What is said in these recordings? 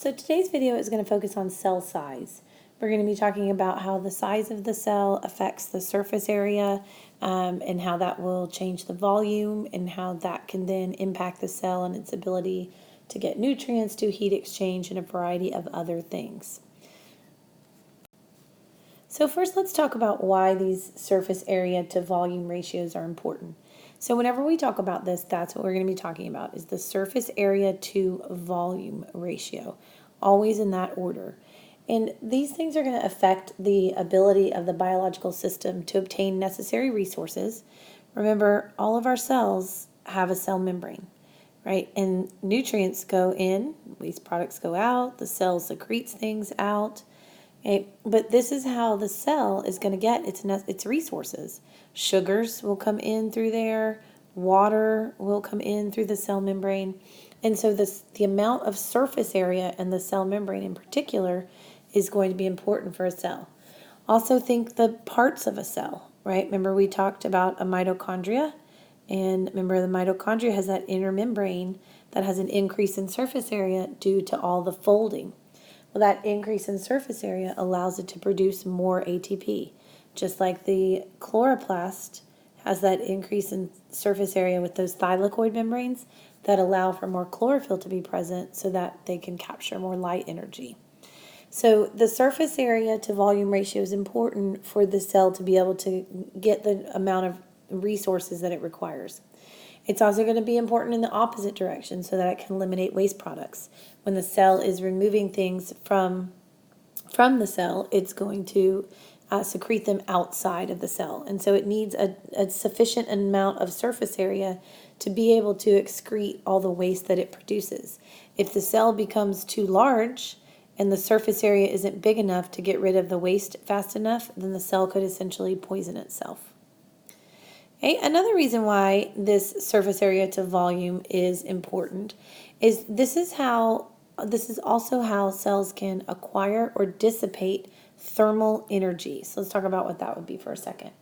So today's video is going to focus on cell size. We're going to be talking about how the size of the cell affects the surface area and how that will change the volume and how that can then impact the cell and its ability to get nutrients, do heat exchange, and a variety of other things. So first, let's talk about why these surface area to volume ratios are important. So whenever we talk about this, that's what we're going to be talking about, is the surface area to volume ratio, always in that order. And these things are going to affect the ability of the biological system to obtain necessary resources. Remember, all of our cells have a cell membrane, right? And nutrients go in, waste products go out, the cell secretes things out. Okay, but this is how the cell is going to get its resources. Sugars will come in through there. Water will come in through the cell membrane. And so the amount of surface area in the cell membrane in particular is going to be important for a cell. Also think the parts of a cell, right? Remember we talked about a mitochondria. And remember the mitochondria has that inner membrane that has an increase in surface area due to all the folding. Well, that increase in surface area allows it to produce more ATP, just like the chloroplast has that increase in surface area with those thylakoid membranes that allow for more chlorophyll to be present so that they can capture more light energy. So the surface area to volume ratio is important for the cell to be able to get the amount of resources that it requires. It's also going to be important in the opposite direction so that it can eliminate waste products. When the cell is removing things from the cell, it's going to secrete them outside of the cell. And so it needs a sufficient amount of surface area to be able to excrete all the waste that it produces. If the cell becomes too large and the surface area isn't big enough to get rid of the waste fast enough, then the cell could essentially poison itself. Okay, another reason why this surface area to volume is important is this is also how cells can acquire or dissipate thermal energy. So let's talk about what that would be for a second.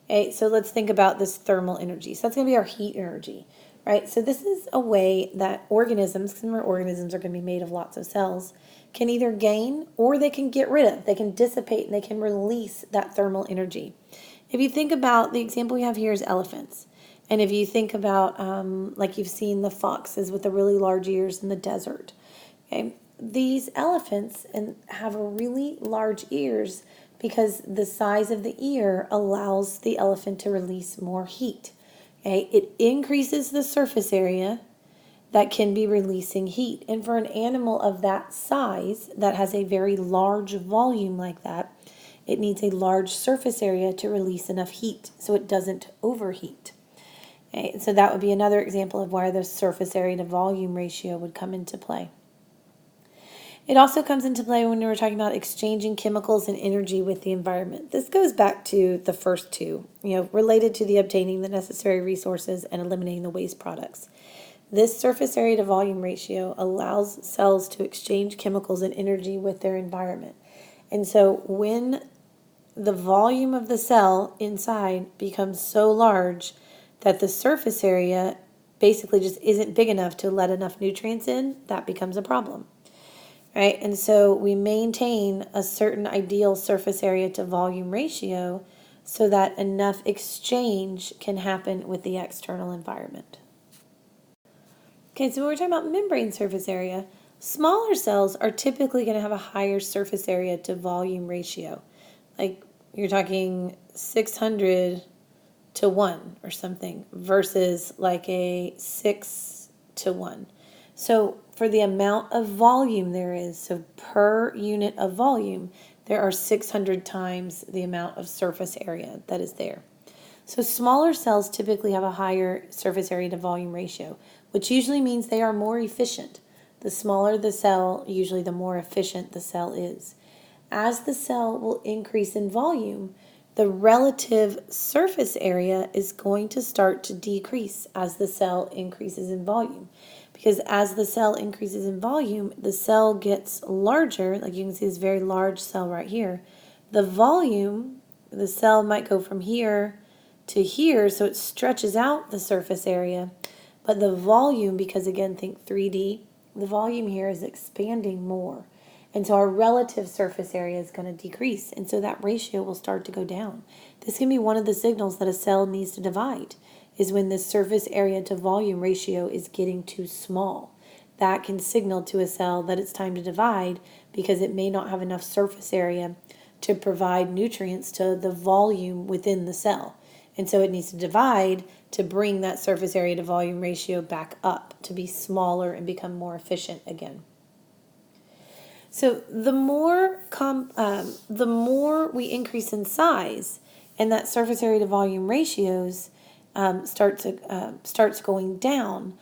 Okay, so let's think about this thermal energy. So that's going to be our heat energy, right? So this is a way that organisms, because remember organisms are going to be made of lots of cells, can either gain or they can get rid of. They can dissipate and they can release that thermal energy. If you think about the example we have here is elephants. And if you think about like you've seen the foxes with the really large ears in the desert. Okay, these elephants have really large ears because the size of the ear allows the elephant to release more heat. Okay, it increases the surface area that can be releasing heat. And for an animal of that size that has a very large volume like that, it needs a large surface area to release enough heat so it doesn't overheat. Okay, so that would be another example of why the surface area to volume ratio would come into play. It also comes into play when we're talking about exchanging chemicals and energy with the environment. This goes back to the first two, related to the obtaining the necessary resources and eliminating the waste products. This surface area to volume ratio allows cells to exchange chemicals and energy with their environment. And so when the volume of the cell inside becomes so large that the surface area basically just isn't big enough to let enough nutrients in, that becomes a problem, right? And so we maintain a certain ideal surface area to volume ratio so that enough exchange can happen with the external environment. Okay, so when we're talking about membrane surface area, smaller cells are typically going to have a higher surface area to volume ratio. Like you're talking 600 to 1 or something versus like a 6 to 1. So for the amount of volume there is, so per unit of volume, there are 600 times the amount of surface area that is there. So smaller cells typically have a higher surface area to volume ratio, which usually means they are more efficient. The smaller the cell, usually the more efficient the cell is. As the cell will increase in volume, the relative surface area is going to start to decrease as the cell increases in volume. Because as the cell increases in volume, the cell gets larger, like you can see this very large cell right here. The volume, the cell might go from here to here, so it stretches out the surface area. But the volume, because again, think 3D, The volume here is expanding more. And so our relative surface area is going to decrease. And so that ratio will start to go down. This can be one of the signals that a cell needs to divide, is when the surface area to volume ratio is getting too small. That can signal to a cell that it's time to divide because it may not have enough surface area to provide nutrients to the volume within the cell. And so it needs to divide to bring that surface area to volume ratio back up to be smaller and become more efficient again. So the more we increase in size, and that surface area to volume ratios starts going down,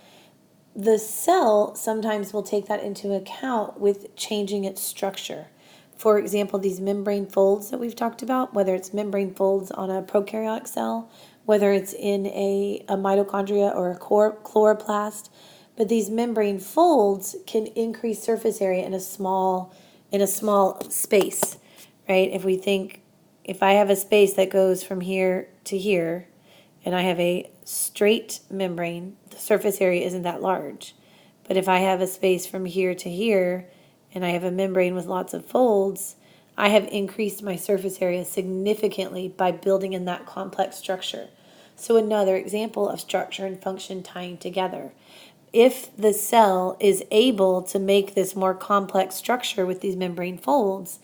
the cell sometimes will take that into account with changing its structure. For example, these membrane folds that we've talked about, whether it's membrane folds on a prokaryotic cell, whether it's in a mitochondria or a chloroplast, but these membrane folds can increase surface area in a small space, right? If I have a space that goes from here to here, and I have a straight membrane, the surface area isn't that large. But if I have a space from here to here, and I have a membrane with lots of folds, I have increased my surface area significantly by building in that complex structure. So another example of structure and function tying together. If the cell is able to make this more complex structure with these membrane folds,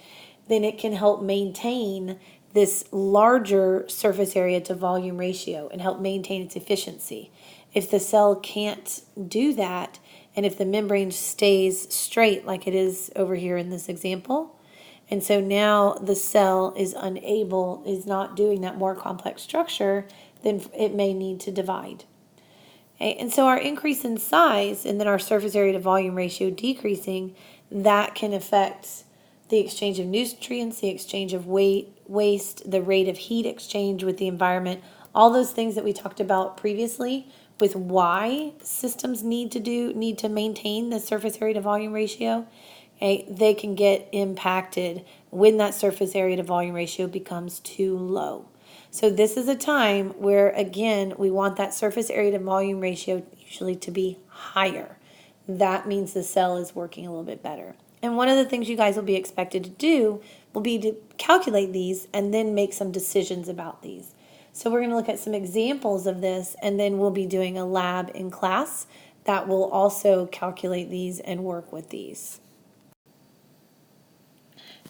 then it can help maintain this larger surface area to volume ratio and help maintain its efficiency. If the cell can't do that, and if the membrane stays straight like it is over here in this example, and so now the cell is not doing that more complex structure, then it may need to divide. Okay? And so our increase in size and then our surface area to volume ratio decreasing, that can affect the exchange of nutrients, the exchange of waste, the rate of heat exchange with the environment, all those things that we talked about previously with why systems need to maintain the surface area to volume ratio. Okay, they can get impacted when that surface area to volume ratio becomes too low. So this is a time where, again, we want that surface area to volume ratio usually to be higher. That means the cell is working a little bit better. And one of the things you guys will be expected to do will be to calculate these and then make some decisions about these. So we're going to look at some examples of this, and then we'll be doing a lab in class that will also calculate these and work with these.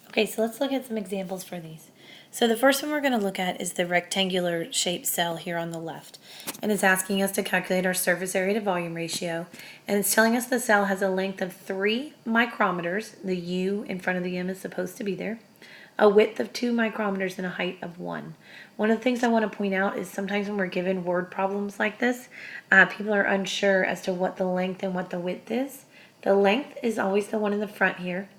Okay, so let's look at some examples for these. So the first one we're going to look at is the rectangular shaped cell here on the left. And it's asking us to calculate our surface area to volume ratio. And it's telling us the cell has a length of 3 micrometers. The U in front of the M is supposed to be there. A width of 2 micrometers and a height of 1. One of the things I want to point out is sometimes when we're given word problems like this, people are unsure as to what the length and what the width is. The length is always the one in the front here.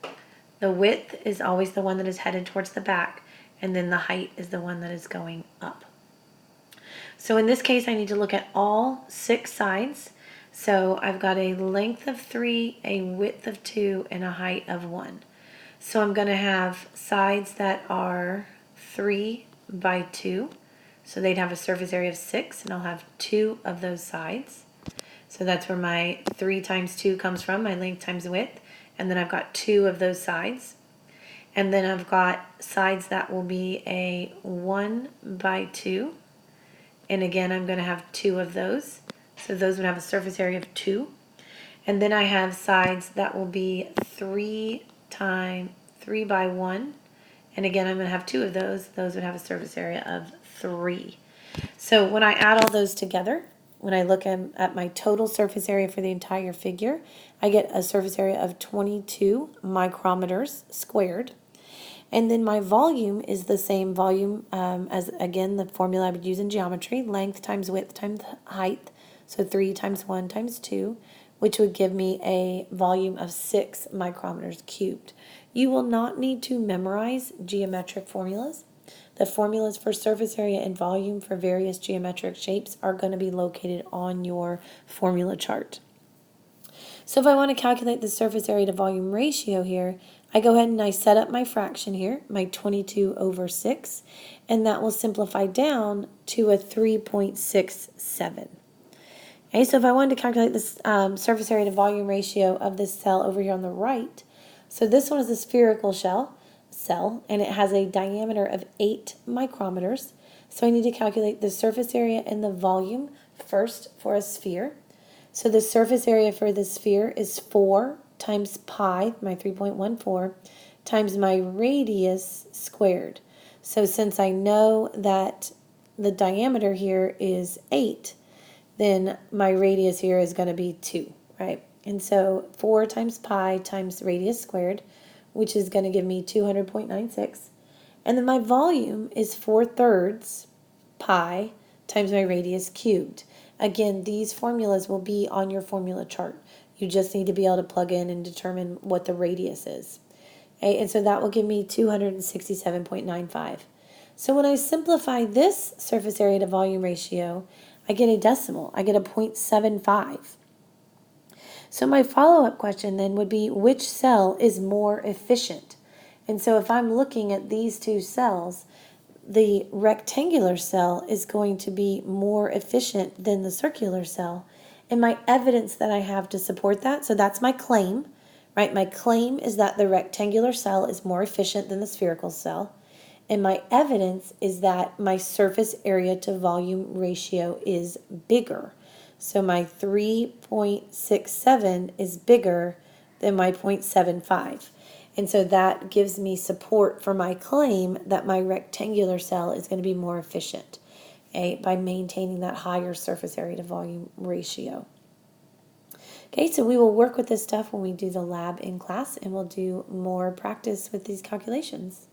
The width is always the one that is headed towards the back, and then the height is the one that is going up. So in this case, I need to look at all 6 sides. So I've got a length of 3, a width of 2, and a height of 1. So I'm going to have sides that are 3 by 2. So they'd have a surface area of 6, and I'll have 2 of those sides. So that's where my 3 times 2 comes from, my length times width. And then I've got 2 of those sides. And then I've got sides that will be a 1 by 2. And again, I'm going to have 2 of those. So those would have a surface area of 2. And then I have sides that will be 3 by 1. And again, I'm going to have 2 of those. Those would have a surface area of 3. So when I add all those together, when I look at my total surface area for the entire figure, I get a surface area of 22 micrometers squared. And then my volume is the same volume as, again, the formula I would use in geometry, length times width times height. So 3 times 1 times 2, which would give me a volume of 6 micrometers cubed. You will not need to memorize geometric formulas. The formulas for surface area and volume for various geometric shapes are going to be located on your formula chart. So if I want to calculate the surface area to volume ratio here, I go ahead and I set up my fraction here, my 22 over 6, and that will simplify down to a 3.67. Okay, so if I wanted to calculate this surface area to volume ratio of this cell over here on the right, so this one is a spherical cell, and it has a diameter of 8 micrometers. So I need to calculate the surface area and the volume first for a sphere. So the surface area for the sphere is 4 times pi, my 3.14, times my radius squared. So since I know that the diameter here is 8, then my radius here is going to be 2, right? And so 4 times pi times radius squared, which is going to give me 200.96. And then my volume is 4/3 pi times my radius cubed. Again, these formulas will be on your formula chart. You just need to be able to plug in and determine what the radius is. Okay, and so that will give me 267.95. So when I simplify this surface area to volume ratio, I get a decimal. I get a 0.75. So my follow-up question then would be, which cell is more efficient? And so if I'm looking at these two cells, the rectangular cell is going to be more efficient than the circular cell. And my evidence that I have to support that, so that's my claim, right? My claim is that the rectangular cell is more efficient than the spherical cell. And my evidence is that my surface area to volume ratio is bigger. So my 3.67 is bigger than my 0.75. And so that gives me support for my claim that my rectangular cell is going to be more efficient, okay, by maintaining that higher surface area to volume ratio. Okay, so we will work with this stuff when we do the lab in class, and we'll do more practice with these calculations.